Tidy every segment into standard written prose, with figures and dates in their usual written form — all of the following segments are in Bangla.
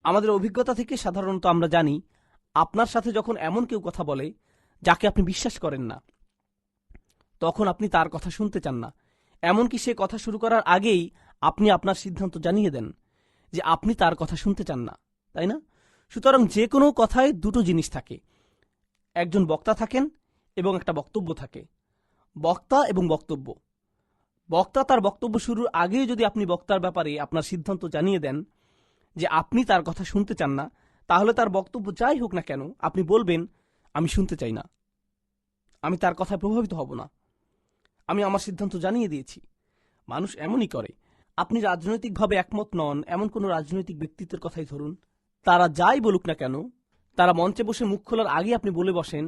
আমাদের অভিজ্ঞতা থেকে সাধারণত আমরা জানি, আপনার সাথে যখন এমন কেউ কথা বলে যাকে আপনি বিশ্বাস করেন না, তখন আপনি তার কথা শুনতে চান না। এমনকি সে কথা শুরু করার আগেই আপনি আপনার সিদ্ধান্ত জানিয়ে দেন যে আপনি তার কথা শুনতে চান না, তাই না? সুতরাং যে কোনো কথায় দুটো জিনিস থাকে, একজন বক্তা থাকেন এবং একটা বক্তব্য থাকে। বক্তা এবং বক্তব্য। বক্তা তার বক্তব্য শুরুর আগেই যদি আপনি বক্তার ব্যাপারে আপনার সিদ্ধান্ত জানিয়ে দেন যে আপনি তার কথা শুনতে চান না, তাহলে তার বক্তব্য যাই হোক না কেন আপনি বলবেন, আমি শুনতে চাই না, আমি তার কথায় প্রভাবিত হব না, আমি আমার সিদ্ধান্ত জানিয়ে দিয়েছি। মানুষ এমনই করে। আপনি রাজনৈতিকভাবে একমত নন এমন কোনো রাজনৈতিক ব্যক্তিত্বের কথাই ধরুন, তারা যাই বলুক না কেন, তারা মঞ্চে বসে মুখ খোলার আগে আপনি বলে বসেন,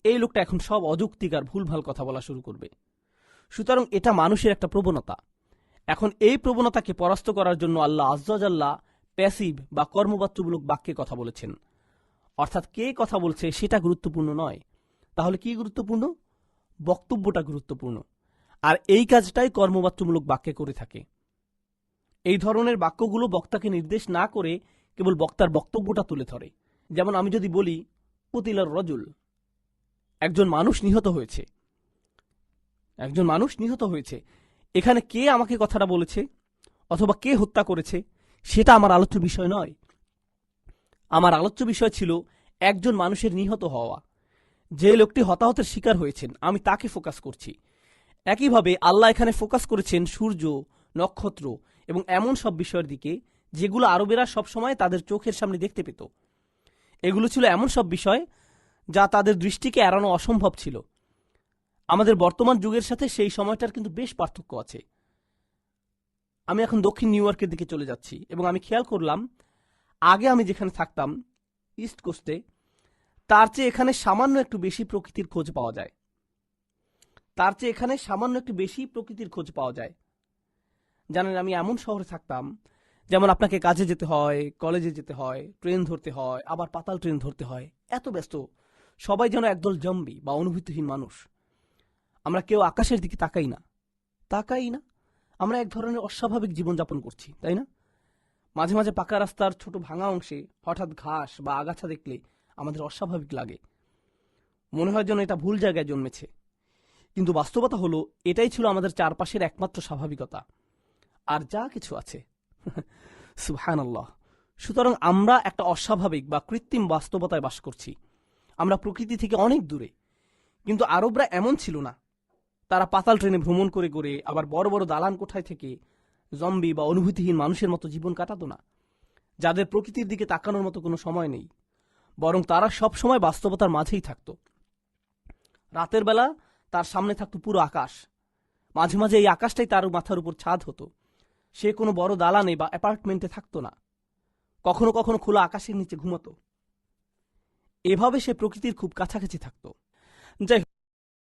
এই লোকটা এখন সব অযৌক্তিক আর ভুলভাল কথা বলা শুরু করবে। সুতরাং এটা মানুষের একটা প্রবণতা। এখন এই প্রবণতাকে পরাস্ত করার জন্য আল্লাহ আজ্জাল্লাহ প্যাসিভ বা কর্মবাচ্যমূলক বাক্যে কথা বলেছেন। অর্থাৎ কে কথা বলছে সেটা গুরুত্বপূর্ণ নয়। তাহলে কি গুরুত্বপূর্ণ? বক্তব্যটা গুরুত্বপূর্ণ। আর এই কাজটাই কর্মবাচ্যমূলক বাক্যে করে থাকে। এই ধরনের বাক্যগুলো বক্তাকে নির্দেশ না করে কেবল বক্তার বক্তব্যটা তুলে ধরে। যেমন আমি যদি বলি, কুতিলার রজুল, একজন মানুষ নিহত হয়েছে, একজন মানুষ নিহত হয়েছে, এখানে কে আমাকে কথাটা বলেছে অথবা কে হত্যা করেছে সেটা আমার আলোচ্য বিষয় নয়। আমার আলোচ্য বিষয় ছিল একজন মানুষের নিহত হওয়া। যে লোকটি হতাহতের শিকার হয়েছেন আমি তাকে ফোকাস করছি। একইভাবে আল্লাহ এখানে ফোকাস করেছেন সূর্য, নক্ষত্র এবং এমন সব বিষয়ের দিকে যেগুলো আরবেরা সবসময় তাদের চোখের সামনে দেখতে পেত। এগুলো ছিল এমন সব বিষয় যা তাদের দৃষ্টিকে এড়ানো অসম্ভব ছিল। আমাদের বর্তমান যুগের সাথে সেই সময়টার কিন্তু বেশ পার্থক্য আছে। আমি এখন দক্ষিণ নিউ ইয়র্কের দিকে চলে যাচ্ছি এবং আমি খেয়াল করলাম, আগে আমি যেখানে থাকতাম ইস্ট কোস্টে, তার চেয়ে এখানে সামান্য একটু বেশি প্রকৃতির খোঁজ পাওয়া যায়। তার চেয়ে এখানে সামান্য একটু বেশি প্রকৃতির খোঁজ পাওয়া যায়। জানেন, আমি এমন শহরে থাকতাম যেমন আপনাকে কাজে যেতে হয়, কলেজে যেতে হয়, ট্রেন ধরতে হয়, আবার পাতাল ট্রেন ধরতে হয়, এত ব্যস্ত, সবাই যেন একদল জম্বি বা অনুভূতিহীন মানুষ। আমরা কেউ আকাশের দিকে তাকাই না, তাকাই না। আমরা এক ধরনের অস্বাভাবিক জীবনযাপন করছি, তাই না? মাঝে মাঝে পাকা রাস্তার ছোট ভাঙা অংশে হঠাৎ ঘাস বা আগাছা দেখলে আমাদের অস্বাভাবিক লাগে, মনে হয় যেন এটা ভুল জায়গায় জন্মেছে। কিন্তু বাস্তবতা হলো এটাই ছিল আমাদের চারপাশের একমাত্র স্বাভাবিকতা। আর যা কিছু আছে সুবহানাল্লাহ। সুতরাং আমরা একটা অস্বাভাবিক বা কৃত্রিম বাস্তবতায় বাস করছি। আমরা প্রকৃতি থেকে অনেক দূরে। কিন্তু আরবরা এমন ছিল না। তারা পাতাল ট্রেনে ভ্রমণ করে করে আবার বড় বড় দালান কোঠায় থেকে জম্বি বা অনুভূতিহীন মানুষের মতো জীবন কাটাতো না, যাদের প্রকৃতির দিকে তাকানোর মতো কোনো সময় নেই। বরং তারা সব সময় বাস্তবতার মাঝেই থাকত। রাতের বেলা তার সামনে থাকতো পুরো আকাশ। মাঝে মাঝে এই আকাশটাই তার মাথার উপর ছাদ হতো। সে কোনো বড় দালানে বা অ্যাপার্টমেন্টে থাকতো না, কখনো কখনো খোলা আকাশের নিচে ঘুমাতো। এভাবে সে প্রকৃতির খুব কাছাকাছি থাকতো। যাই